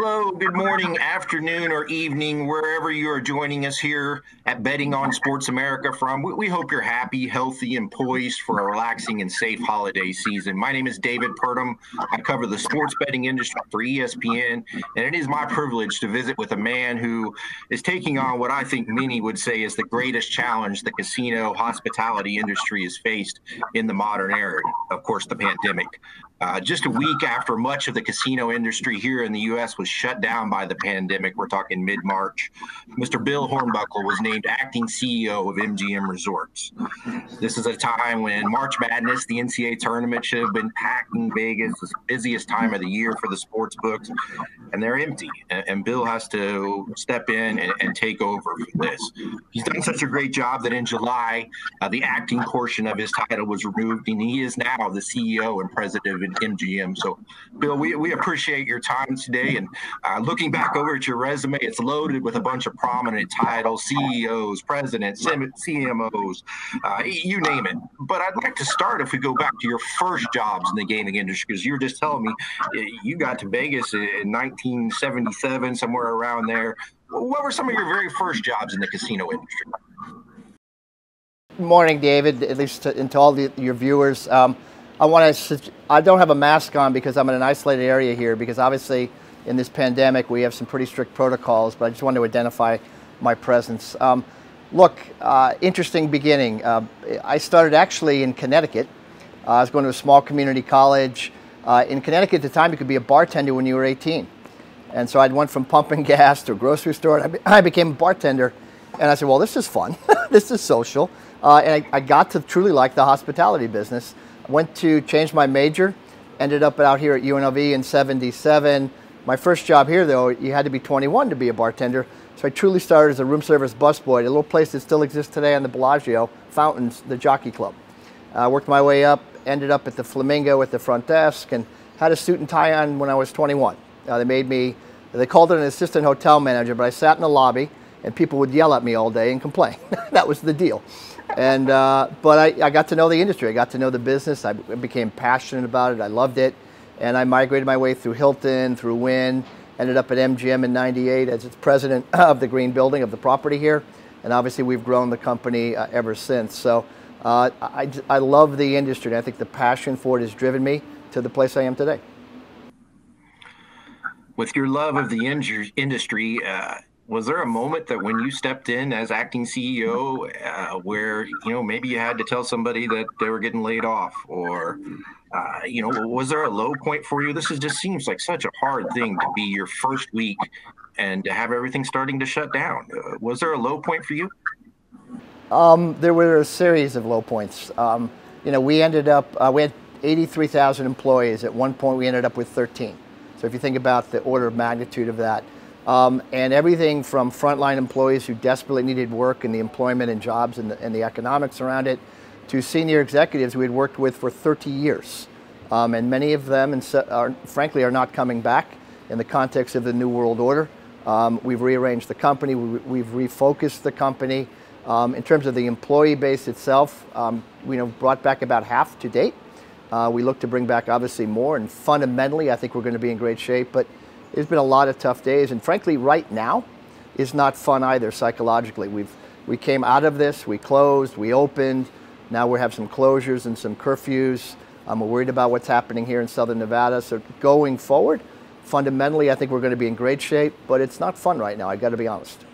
Hello, good morning, afternoon, or evening, wherever you are joining us here at Betting on Sports America from. We hope you're happy, healthy, and poised for a relaxing and safe holiday season. My name is David Purdum. I cover the sports betting industry for ESPN, and it is my privilege to visit with a man who is taking on what I think many would say is the greatest challenge the casino hospitality industry has faced in the modern era, of course, the pandemic. Just a week after much of the casino industry here in the U.S. was shut down by the pandemic, we're talking mid-March, Mr. Bill Hornbuckle was named acting CEO of MGM Resorts. This is a time when March Madness, the NCAA tournament, should have been packed in Vegas, the busiest time of the year for the sports books, and they're empty. And Bill has to step in and take over for this. He's done such a great job that in July, the acting portion of his title was removed, and he is now the CEO and president of MGM. So, Bill, we appreciate your time today. And looking back over at your resume, it's loaded with a bunch of prominent titles, CEOs, presidents, CMOs, you name it. But I'd like to start if we go back to your first jobs in the gaming industry, because you were just telling me you got to Vegas in 1977, somewhere around there. What were some of your very first jobs in the casino industry? Good morning, David, at least to all your viewers. I don't have a mask on because I'm in an isolated area here, because obviously in this pandemic we have some pretty strict protocols, but I just wanted to identify my presence. Interesting beginning. I started actually in Connecticut. I was going to a small community college. In Connecticut at the time, you could be a bartender when you were 18. And so I went from pumping gas to a grocery store, and I became a bartender. And I said, well, this is fun. This is social. And I got to truly like the hospitality business. Went to change my major, ended up out here at UNLV in 77. My first job here, though, you had to be 21 to be a bartender. So I truly started as a room service busboy at a little place that still exists today on the Bellagio, Fountains, the Jockey Club. Worked my way up, ended up at the Flamingo at the front desk, and had a suit and tie on when I was 21. They called it an assistant hotel manager, but I sat in the lobby and people would yell at me all day and complain. That was the deal. And but I got to know the industry. I got to know the business. I became passionate about it. I loved it. And I migrated my way through Hilton, through Wynn, ended up at MGM in '98 as its president of the green building of the property here. And obviously we've grown the company ever since. So I love the industry, and I think the passion for it has driven me to the place I am today. With your love of the industry, was there a moment that when you stepped in as acting CEO where, maybe you had to tell somebody that they were getting laid off, or, was there a low point for you? This just seems like such a hard thing to be your first week and to have everything starting to shut down. Was there a low point for you? There were a series of low points. We ended up, we had 83,000 employees. At one point, we ended up with 13. So if you think about the order of magnitude of that, and everything from frontline employees who desperately needed work and the employment and jobs and the economics around it, to senior executives we had worked with for 30 years. And many of them, frankly, are not coming back in the context of the New World Order. We've rearranged the company. We've refocused the company. In terms of the employee base itself, we brought back about half to date. We look to bring back obviously more, and fundamentally I think we're going to be in great shape, but there's been a lot of tough days, and frankly right now is not fun either psychologically. We came out of this, we closed, we opened, now we have some closures and some curfews. We're worried about what's happening here in Southern Nevada. So going forward, fundamentally I think we're going to be in great shape, but it's not fun right now, I got to be honest.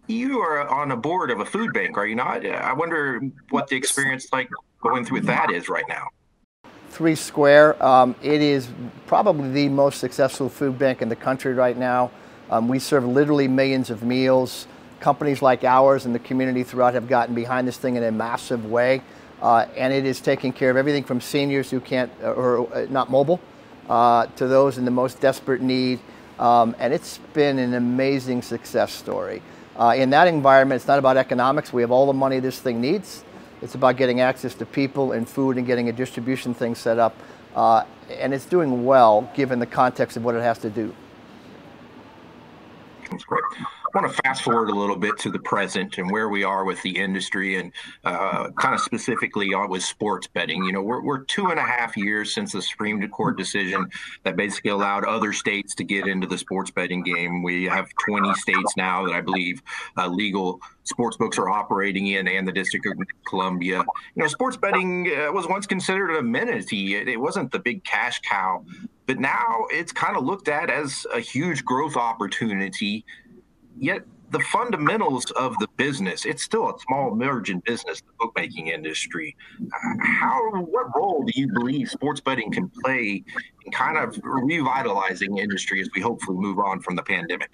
You are on a board of a food bank, are you not? I wonder what the experience like going through that is right now. 3 Square, it is probably the most successful food bank in the country right now. We serve literally millions of meals. Companies like ours and the community throughout have gotten behind this thing in a massive way. And it is taking care of everything from seniors who can't or not mobile to those in the most desperate need. And it's been an amazing success story. In that environment, it's not about economics. We have all the money this thing needs. It's about getting access to people and food and getting a distribution thing set up. And it's doing well given the context of what it has to do. That's great. want to fast forward a little bit to the present and where we are with the industry, and kind of specifically on with sports betting. We're 2.5 years since the Supreme Court decision that basically allowed other states to get into the sports betting game. We have 20 states now that I believe legal sports books are operating in, and the District of Columbia. Sports betting was once considered an amenity. It wasn't the big cash cow, but now it's kind of looked at as a huge growth opportunity. Yet the fundamentals of the business, it's still a small margin business, the bookmaking industry. What role do you believe sports betting can play in kind of revitalizing the industry as we hopefully move on from the pandemic?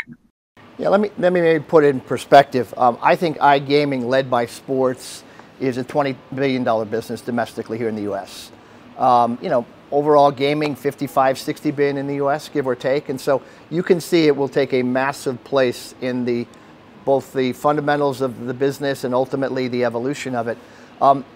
Yeah, let me maybe put it in perspective. I think iGaming led by sports is a $20 billion business domestically here in the U.S. Overall gaming, 55, 60 billion in the U.S., give or take. And so you can see it will take a massive place in both the fundamentals of the business and ultimately the evolution of it.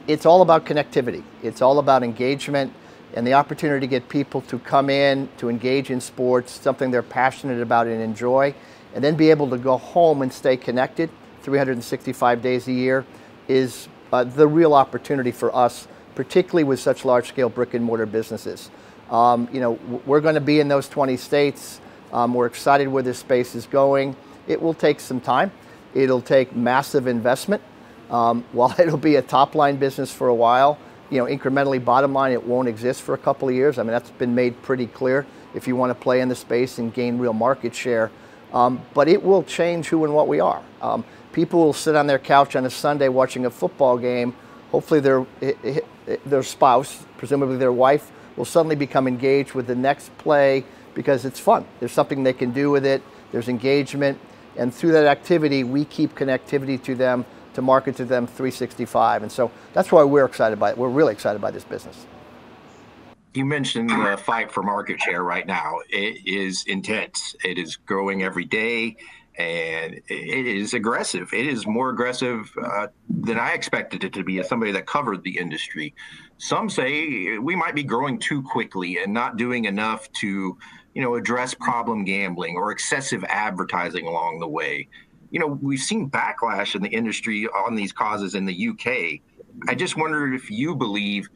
It's all about connectivity. It's all about engagement and the opportunity to get people to come in, to engage in sports, something they're passionate about and enjoy, and then be able to go home and stay connected 365 days a year is the real opportunity for us, particularly with such large-scale brick-and-mortar businesses. We're going to be in those 20 states. We're excited where this space is going. It will take some time. It'll take massive investment. While it'll be a top-line business for a while, incrementally bottom line, it won't exist for a couple of years. I mean, that's been made pretty clear if you want to play in the space and gain real market share. But it will change who and what we are. People will sit on their couch on a Sunday watching a football game. Hopefully their spouse, presumably their wife, will suddenly become engaged with the next play because it's fun. There's something they can do with it. There's engagement. And through that activity, we keep connectivity to them, to market to them 365. And so that's why we're excited by it. We're really excited by this business. You mentioned the fight for market share right now. It is intense. It is growing every day, and it is aggressive. It is more aggressive than I expected it to be as somebody that covered the industry. Some say we might be growing too quickly and not doing enough to, address problem gambling or excessive advertising along the way. We've seen backlash in the industry on these causes in the UK. I just wonder if you believe,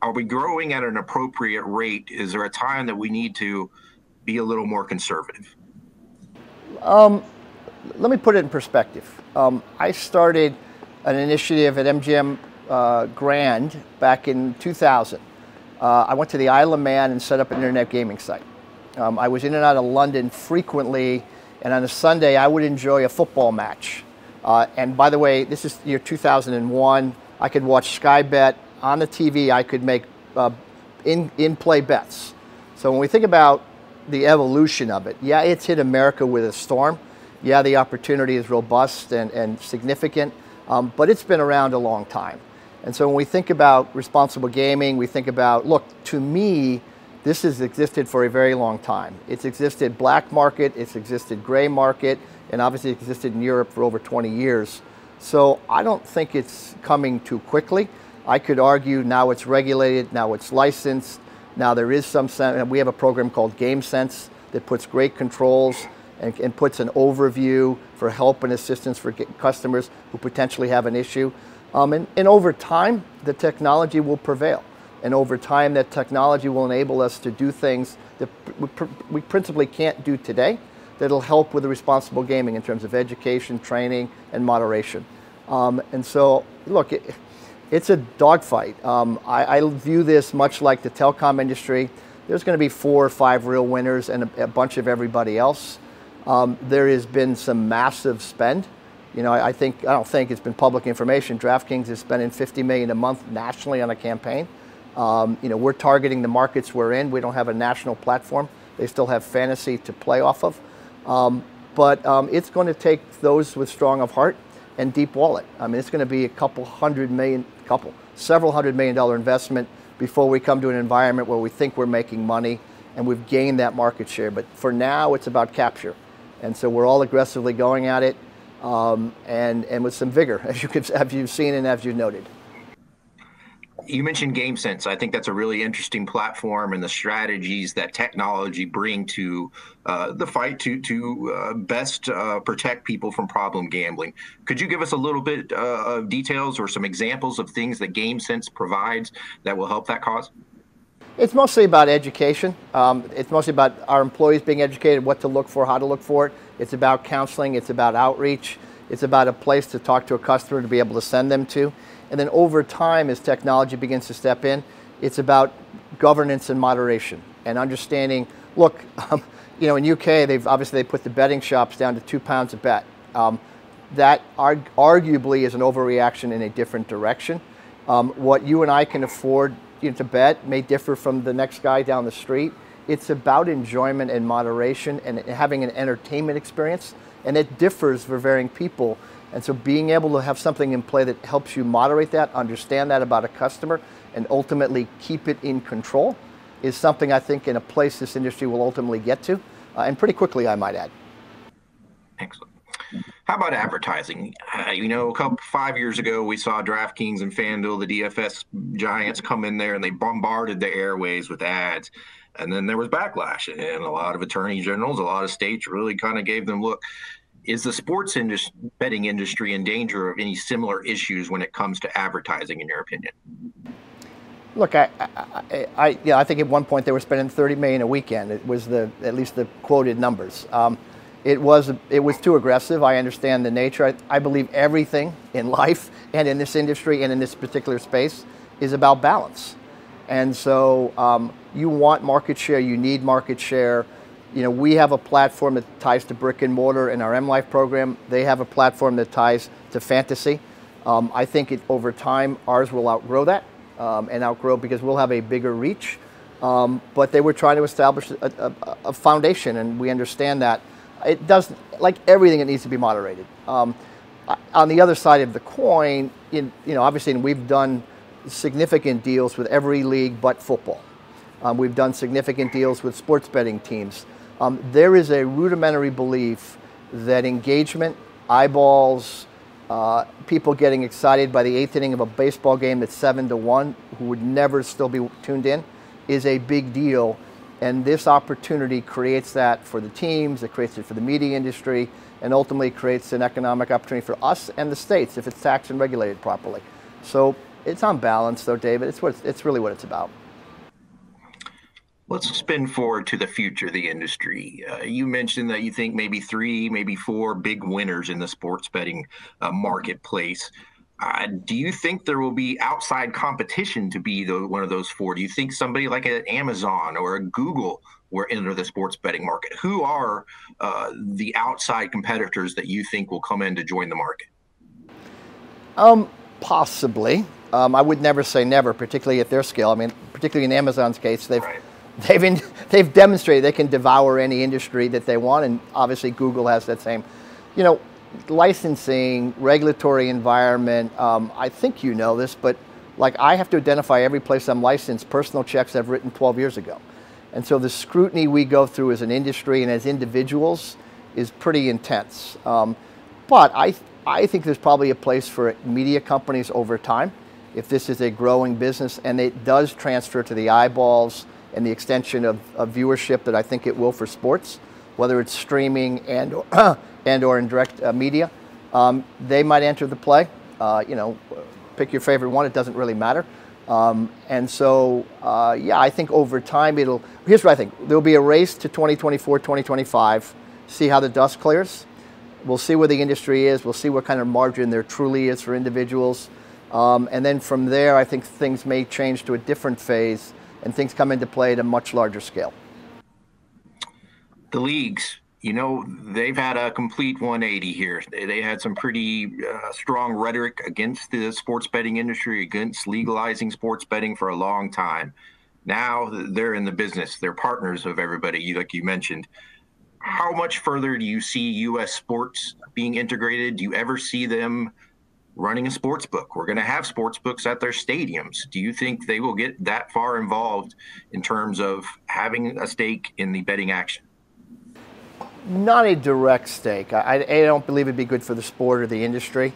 are we growing at an appropriate rate? Is there a time that we need to be a little more conservative? Let me put it in perspective. I started an initiative at MGM Grand back in 2000. I went to the Isle of Man and set up an internet gaming site. I was in and out of London frequently, and on a Sunday I would enjoy a football match. And by the way, this is year 2001. I could watch Sky Bet on the TV. I could make in-play bets. So when we think about the evolution of it, yeah, it's hit America with a storm. Yeah, the opportunity is robust and significant, but it's been around a long time. And so when we think about responsible gaming, we think about, look, to me, this has existed for a very long time. It's existed black market, it's existed gray market, and obviously it existed in Europe for over 20 years. So I don't think it's coming too quickly. I could argue now it's regulated, now it's licensed, now there is some sense. We have a program called Game Sense that puts great controls and puts an overview for help and assistance for customers who potentially have an issue. And over time, the technology will prevail. And over time, that technology will enable us to do things that we principally can't do today that'll help with the responsible gaming in terms of education, training, and moderation. And so, look, it's a dogfight. I view this much like the telecom industry. There's going to be 4 or 5 real winners and a bunch of everybody else. There has been some massive spend. I don't think it's been public information. DraftKings is spending $50 million a month nationally on a campaign. We're targeting the markets we're in. We don't have a national platform. They still have fantasy to play off of. But it's going to take those with strong of heart and deep wallet. I mean, it's going to be several $100 million investment before we come to an environment where we think we're making money and we've gained that market share. But for now, it's about capture. And so we're all aggressively going at it and with some vigor, as you've seen and as you noted. You mentioned GameSense. I think that's a really interesting platform and the strategies that technology bring to the fight to best protect people from problem gambling. Could you give us a little bit of details or some examples of things that GameSense provides that will help that cause? It's mostly about education. It's mostly about our employees being educated, what to look for, how to look for it. It's about counseling. It's about outreach. It's about a place to talk to a customer to be able to send them to. And then over time, as technology begins to step in, it's about governance and moderation and understanding. Look, in UK, they put the betting shops down to £2 a bet. That arguably is an overreaction in a different direction. What you and I can afford to bet may differ from the next guy down the street. It's about enjoyment and moderation and having an entertainment experience, and it differs for varying people. And so being able to have something in play that helps you moderate that, understand that about a customer, and ultimately keep it in control is something I think in a place this industry will ultimately get to, and pretty quickly, I might add. Excellent. How about advertising? 5 years ago, we saw DraftKings and FanDuel, the DFS giants, come in there and they bombarded the airways with ads. And then there was backlash, and a lot of attorney generals, a lot of states really kind of gave them, look, is the sports betting industry in danger of any similar issues when it comes to advertising, in your opinion? Look, I think at one point they were spending $30 million a weekend. It was at least the quoted numbers. It was too aggressive. I understand the nature. I believe everything in life and in this industry and in this particular space is about balance. And so you want market share. You need market share. We have a platform that ties to brick and mortar in our MLife program. They have a platform that ties to fantasy. I think over time ours will outgrow that and outgrow because we'll have a bigger reach. But they were trying to establish a foundation, and we understand that. It doesn't, like everything, it needs to be moderated. On the other side of the coin, obviously, and we've done significant deals with every league but football. We've done significant deals with sports betting teams. There is a rudimentary belief that engagement, eyeballs, people getting excited by the eighth inning of a baseball game that's 7-1, who would never still be tuned in, is a big deal. And this opportunity creates that for the teams, it creates it for the media industry, and ultimately creates an economic opportunity for us and the states if it's taxed and regulated properly. So it's on balance, though, David. It's really what it's about. Let's spin forward to the future of the industry. You mentioned that you think maybe 3, maybe 4 big winners in the sports betting marketplace. Do you think there will be outside competition to be one of those 4? Do you think somebody like an Amazon or a Google will enter the sports betting market? Who are the outside competitors that you think will come in to join the market? Possibly. I would never say never, particularly at their scale. I mean, particularly in Amazon's case, they've demonstrated they can devour any industry that they want, and obviously Google has that same, licensing, regulatory environment. I think you know this, but I have to identify every place I'm licensed, personal checks I've written 12 years ago. And so the scrutiny we go through as an industry and as individuals is pretty intense. But I think there's probably a place for media companies over time if this is a growing business and it does transfer to the eyeballs and the extension of viewership that I think it will for sports, whether it's streaming and or in direct media. They might enter the play. Pick your favorite one. It doesn't really matter. And so, I think over time here's what I think. There'll be a race to 2024, 2025, see how the dust clears. We'll see where the industry is. We'll see what kind of margin there truly is for individuals. And then from there, I think things may change to a different phase and things come into play at a much larger scale. The leagues, they've had a complete 180 here. They had some pretty strong rhetoric against the sports betting industry, against legalizing sports betting for a long time. Now they're in the business. They're partners of everybody, like you mentioned. How much further do you see U.S. sports being integrated? Do you ever see them running a sports book? We're going to have sports books at their stadiums. Do you think they will get that far involved in terms of having a stake in the betting action? Not a direct stake. I don't believe it'd be good for the sport or the industry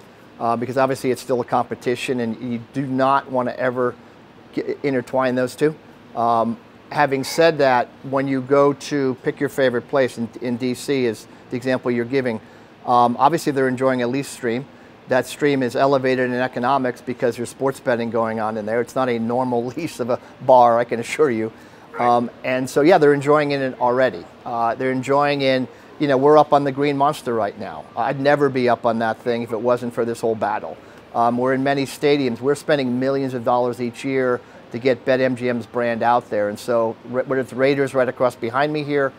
because obviously it's still a competition and you do not want to ever intertwine those two. Having said that, when you go to pick your favorite place, in DC is the example you're giving, obviously they're enjoying a lease stream. That stream is elevated in economics because there's sports betting going on in there. It's not a normal lease of a bar, I can assure you. Right. And so, yeah, they're enjoying it already. They're enjoying in, we're up on the Green Monster right now. I'd never be up on that thing if it wasn't for this whole battle. We're in many stadiums. We're spending millions of dollars each year to get BetMGM's brand out there. And so whether it's Raiders right across behind me here,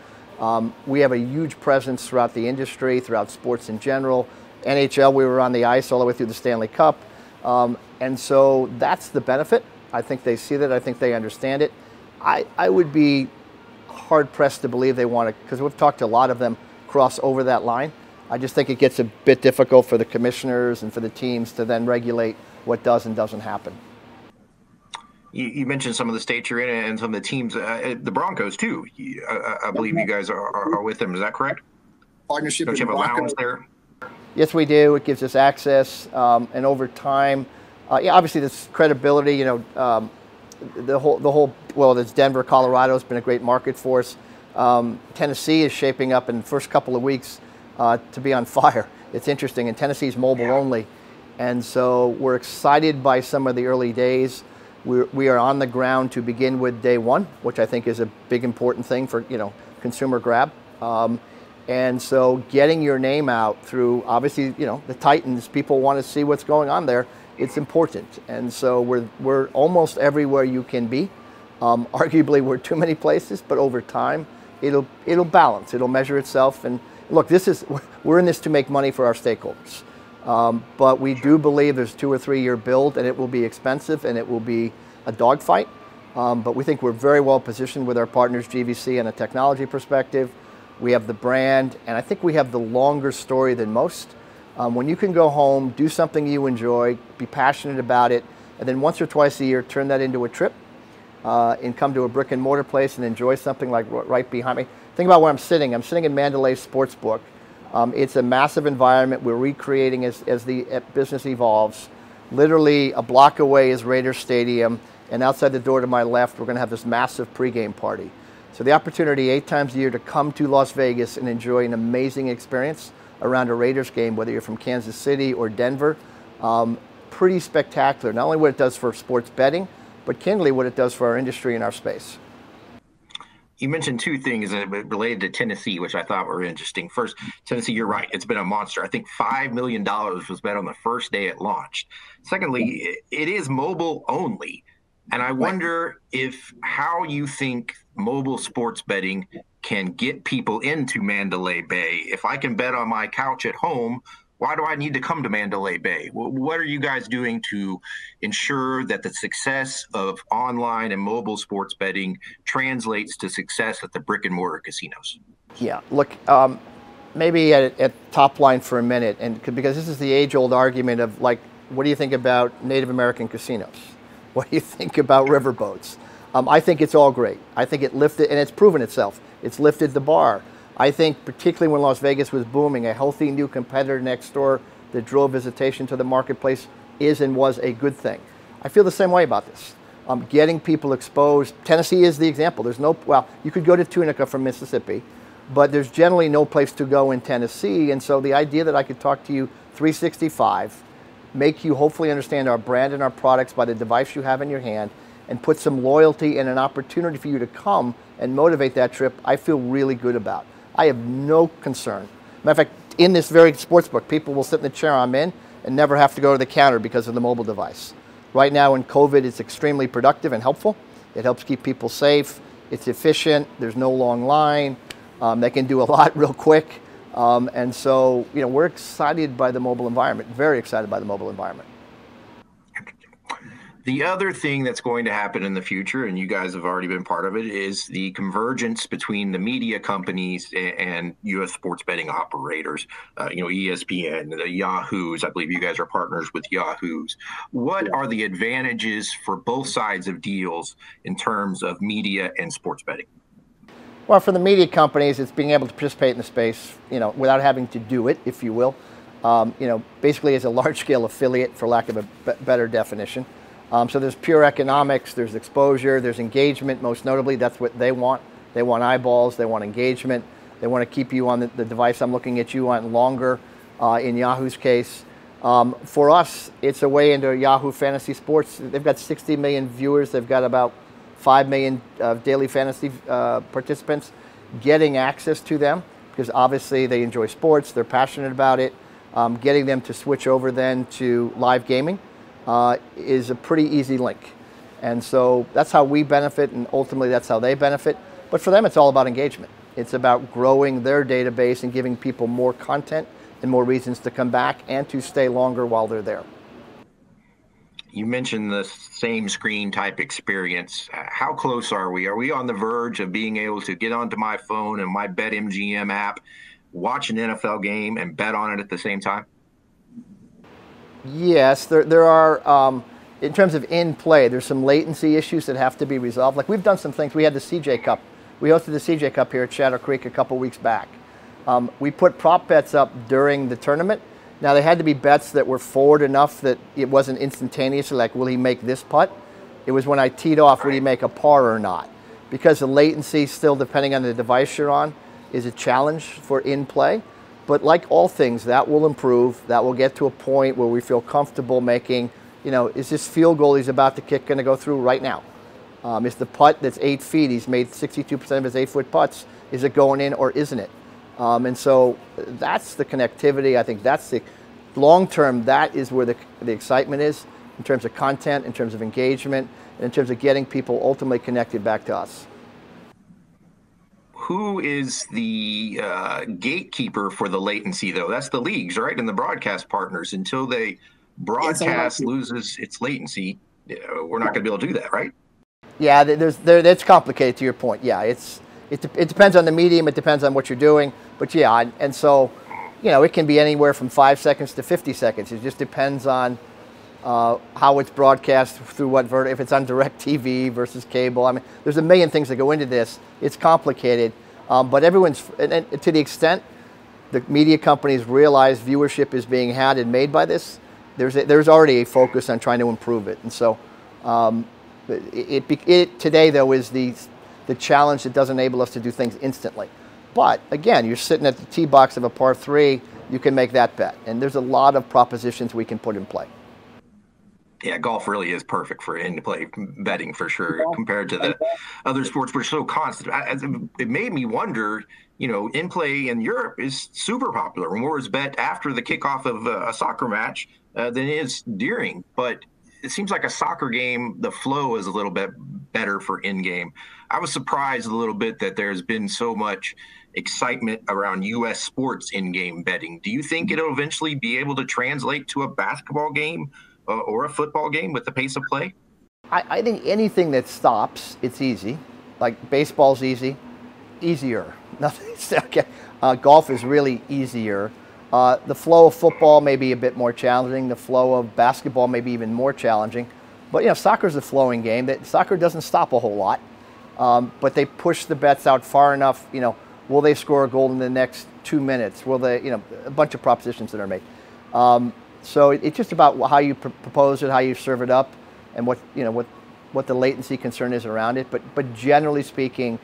we have a huge presence throughout the industry, throughout sports in general. NHL, we were on the ice all the way through the Stanley Cup. And so that's the benefit. I think they see that. I think they understand it. I would be hard-pressed to believe they want to, because we've talked to a lot of them, cross over that line. I just think it gets a bit difficult for the commissioners and for the teams to then regulate what does and doesn't happen. You mentioned some of the states you're in and some of the teams, the Broncos too. I believe you guys are with them. Is that correct? Partnership. Don't you have a lounge there? Yes, we do. It gives us access, and over time, obviously this credibility. The whole. Well, there's Denver, Colorado has been a great market for us. Tennessee is shaping up in the first couple of weeks to be on fire. It's interesting, and Tennessee's mobile only, and so we're excited by some of the early days. We are on the ground to begin with day one, which I think is a big important thing for consumer grab. And so getting your name out through, obviously, the Titans, people want to see what's going on there. It's important. And so we're almost everywhere you can be. Arguably, we're too many places, but over time, it'll balance. It'll measure itself. And look, we're in this to make money for our stakeholders. But we do believe there's 2 or 3 year build, and it will be expensive, and it will be a dogfight. But we think we're very well positioned with our partners, GVC, and a technology perspective. We have the brand, and I think we have the longer story than most. When you can go home, do something you enjoy, be passionate about it, and then once or twice a year turn that into a trip and come to a brick and mortar place and enjoy something like right behind me. Think about where I'm sitting. I'm sitting in Mandalay Sportsbook. It's a massive environment we're recreating as the business evolves. Literally a block away is Raiders Stadium, and outside the door to my left, we're going to have this massive pregame party. So the opportunity 8 times a year to come to Las Vegas and enjoy an amazing experience around a Raiders game, whether you're from Kansas City or Denver, pretty spectacular. Not only what it does for sports betting, but candidly what it does for our industry and our space. You mentioned 2 things related to Tennessee, which I thought were interesting. First, Tennessee, you're right. It's been a monster. I think $5 million was bet on the first day it launched. Secondly, it is mobile only. And I wonder how you think mobile sports betting can get people into Mandalay Bay. If I can bet on my couch at home, why do I need to come to Mandalay Bay? What are you guys doing to ensure that the success of online and mobile sports betting translates to success at the brick and mortar casinos? Yeah, look, maybe at top line for a minute, and because this is the age-old argument of what do you think about Native American casinos? What do you think about riverboats? I think it's all great. I think it lifted, and it's proven itself. It's lifted the bar. I think particularly when Las Vegas was booming, a healthy new competitor next door that drove visitation to the marketplace is and was a good thing. I feel the same way about this. Getting people exposed. Tennessee is the example. You could go to Tunica from Mississippi, but there's generally no place to go in Tennessee. And so the idea that I could talk to you 365, make you hopefully understand our brand and our products by the device you have in your hand, and put some loyalty and an opportunity for you to come and motivate that trip, I feel really good about. I have no concern. Matter of fact, in this very sportsbook, people will sit in the chair I'm in and never have to go to the counter because of the mobile device. Right now in COVID, it's extremely productive and helpful. It helps keep people safe. It's efficient. There's no long line. They can do a lot real quick. And so, we're excited by the mobile environment, very excited by the mobile environment. The other thing that's going to happen in the future, and you guys have already been part of it, is the convergence between the media companies and U.S. sports betting operators. ESPN, the Yahoos. I believe you guys are partners with Yahoos. What are the advantages for both sides of deals in terms of media and sports betting? Well, for the media companies, it's being able to participate in the space, without having to do it, if you will. Basically as a large-scale affiliate, for lack of a better definition. So there's pure economics, there's exposure, there's engagement. Most notably, that's what they want. They want eyeballs, they want engagement. They want to keep you on the device I'm looking at you on longer, in Yahoo's case. For us, it's a way into Yahoo Fantasy Sports. They've got 60 million viewers. They've got about 5 million daily fantasy participants. Getting access to them, because obviously they enjoy sports, they're passionate about it. Getting them to switch over then to live gaming is a pretty easy link. And so that's how we benefit, and ultimately that's how they benefit. But for them, it's all about engagement. It's about growing their database and giving people more content and more reasons to come back and to stay longer while they're there. You mentioned the same screen type experience. How close are we? Are we on the verge of being able to get onto my phone and my BetMGM app, watch an NFL game, and bet on it at the same time? Yes, there are, in terms of in-play, there's some latency issues that have to be resolved. Like, we've done some things. We had the CJ Cup. We hosted the CJ Cup here at Shadow Creek a couple weeks back. We put prop bets up during the tournament. Now, they had to be bets that were forward enough that it wasn't instantaneously like, will he make this putt? It was when I teed off, will he make a par or not? Because the latency, still depending on the device you're on, is a challenge for in-play. But like all things, that will improve. That will get to a point where we feel comfortable making, is this field goal he's about to kick going to go through right now? Is the putt that's 8 feet, he's made 62% of his 8-foot putts, is it going in or isn't it? And so that's the connectivity. I think that's the long-term, that is where the excitement is in terms of content, in terms of engagement, and in terms of getting people ultimately connected back to us. Who is the gatekeeper for the latency, though? That's the leagues, right? And the broadcast partners. Until they broadcast loses its latency, we're not going to be able to do that, right? Yeah, that's complicated to your point. Yeah, it depends on the medium. It depends on what you're doing. But yeah, and so, it can be anywhere from 5 seconds to 50 seconds. It just depends on how it's broadcast through what if it's on direct TV versus cable. I mean, there's a million things that go into this. It's complicated, but everyone's, and to the extent the media companies realize viewership is being had and made by this, there's already a focus on trying to improve it. And so today, though, is the challenge that doesn't enable us to do things instantly. But again, you're sitting at the tee box of a par 3, you can make that bet. And there's a lot of propositions we can put in play. Yeah, golf really is perfect for in-play betting for sure, compared to the other sports which are so constant. It made me wonder, in-play in Europe is super popular. More is bet after the kickoff of a soccer match than it is during. But it seems like a soccer game, the flow is a little bit better for in-game. I was surprised a little bit that there's been so much excitement around U.S. sports in-game betting. Do you think it'll eventually be able to translate to a basketball game or a football game with the pace of play? I think anything that stops, it's easy. Like baseball's easier. Nothing. Okay. Golf is really easier. The flow of football may be a bit more challenging. The flow of basketball may be even more challenging. But soccer's a flowing game. Soccer doesn't stop a whole lot, but they push the bets out far enough. Will they score a goal in the next 2 minutes? Will they? A bunch of propositions that are made. So it's just about how you propose it, how you serve it up, and what the latency concern is around it. But generally speaking,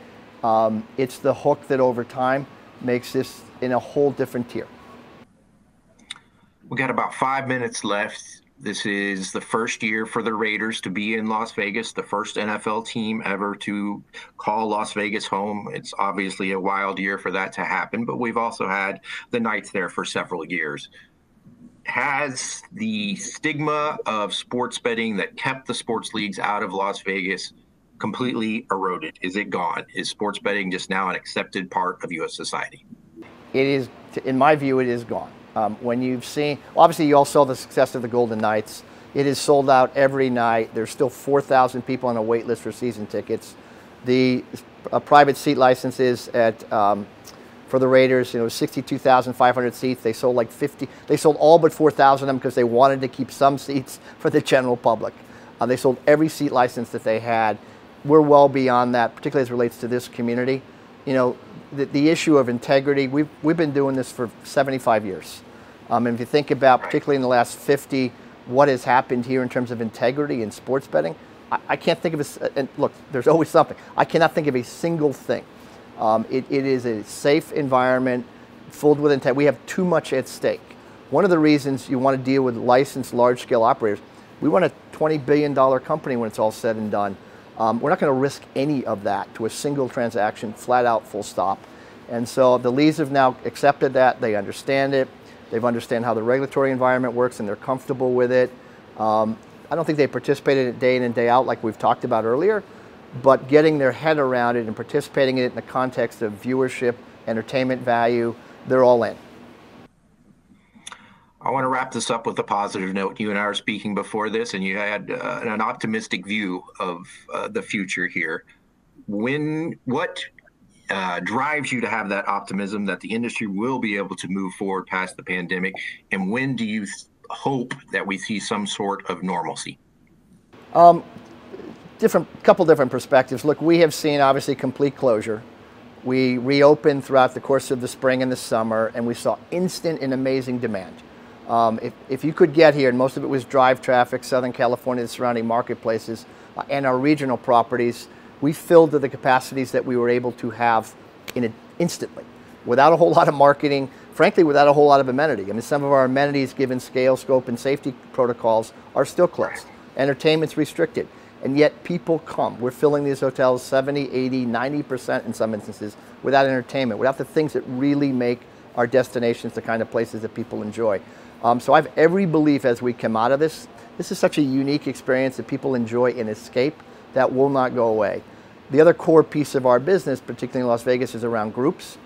it's the hook that over time makes this in a whole different tier. We got about 5 minutes left. This is the first year for the Raiders to be in Las Vegas, the first NFL team ever to call Las Vegas home. It's obviously a wild year for that to happen, but we've also had the Knights there for several years. Has the stigma of sports betting that kept the sports leagues out of Las Vegas completely eroded? Is it gone? Is sports betting just now an accepted part of U.S. society? It is, in my view, it is gone. When you've seen, obviously you all saw the success of the Golden Knights. It is sold out every night. There's still 4,000 people on a wait list for season tickets. The private seat licenses for the Raiders, 62,500 seats. They sold like 50. They sold all but 4,000 of them because they wanted to keep some seats for the general public. They sold every seat license that they had. We're well beyond that, particularly as it relates to this community. The issue of integrity, we've been doing this for 75 years. And if you think about, particularly in the last 50, what has happened here in terms of integrity in sports betting, I can't think of and look, there's always something. I cannot think of a single thing. It is a safe environment filled with integrity. We have too much at stake. One of the reasons you want to deal with licensed large-scale operators, we run a $20 billion company when it's all said and done. We're not going to risk any of that to a single transaction, flat out, full stop. And so the leads have now accepted that. They understand it. They understand how the regulatory environment works, and they're comfortable with it. I don't think they participate in it day in and day out like we've talked about earlier, but getting their head around it and participating in it in the context of viewership, entertainment value, they're all in. I want to wrap this up with a positive note. You and I were speaking before this, and you had an optimistic view of the future here. What drives you to have that optimism that the industry will be able to move forward past the pandemic, and when do you hope that we see some sort of normalcy? Couple different perspectives. Look, we have seen obviously complete closure. We reopened throughout the course of the spring and the summer, and we saw instant and amazing demand. If you could get here, and most of it was drive traffic, Southern California, the surrounding marketplaces, and our regional properties, we filled to the capacities that we were able to have instantly, without a whole lot of marketing, frankly, without a whole lot of amenity. I mean, some of our amenities, given scale, scope, and safety protocols, are still closed. Entertainment's restricted, and yet people come. We're filling these hotels 70, 80, 90% in some instances without entertainment, without the things that really make our destinations the kind of places that people enjoy. So I have every belief as we come out of this, this is such a unique experience that people enjoy and escape that will not go away. The other core piece of our business, particularly in Las Vegas, is around groups.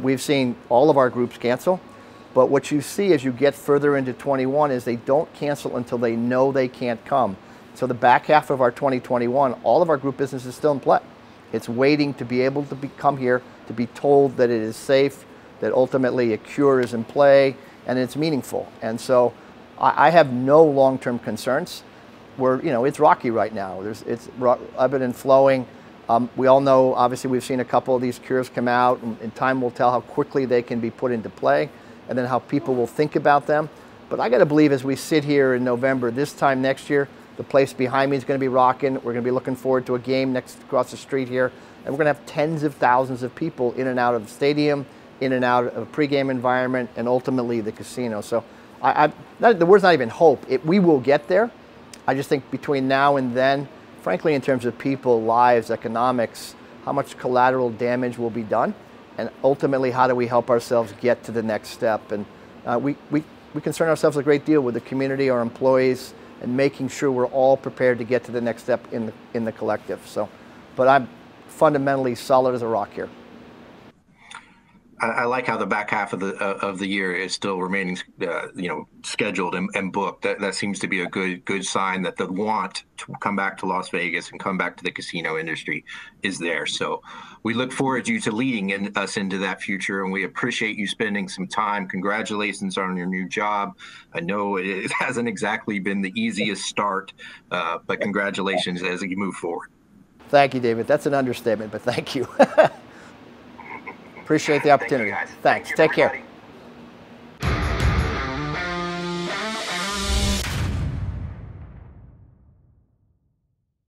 We've seen all of our groups cancel, but what you see as you get further into 21 is they don't cancel until they know they can't come. So the back half of our 2021, all of our group business is still in play. It's waiting to be able to come here, to be told that it is safe, that ultimately a cure is in play, and it's meaningful. And so I have no long-term concerns. It's rocky right now. It's ebbing and flowing. We all know, obviously, we've seen a couple of these cures come out, and time will tell how quickly they can be put into play, and then how people will think about them. But I got to believe as we sit here in November, this time next year, the place behind me is going to be rocking. We're going to be looking forward to a game across the street here, and we're going to have tens of thousands of people in and out of the stadium, in and out of a pregame environment, and ultimately the casino. So the word's not even hope. We will get there. I just think between now and then, frankly, in terms of people, lives, economics, how much collateral damage will be done, and ultimately how do we help ourselves get to the next step. And we concern ourselves a great deal with the community, our employees, and making sure we're all prepared to get to the next step in the collective. So, but I'm fundamentally solid as a rock here. I like how the back half of the year is still remaining, scheduled and booked. That seems to be a good sign that the want to come back to Las Vegas and come back to the casino industry is there. So we look forward to you to leading us into that future, and we appreciate you spending some time. Congratulations on your new job. I know it hasn't exactly been the easiest start, but congratulations as you move forward. Thank you, David. That's an understatement, but thank you. Appreciate the opportunity. Thank you, guys. Thanks. Take care.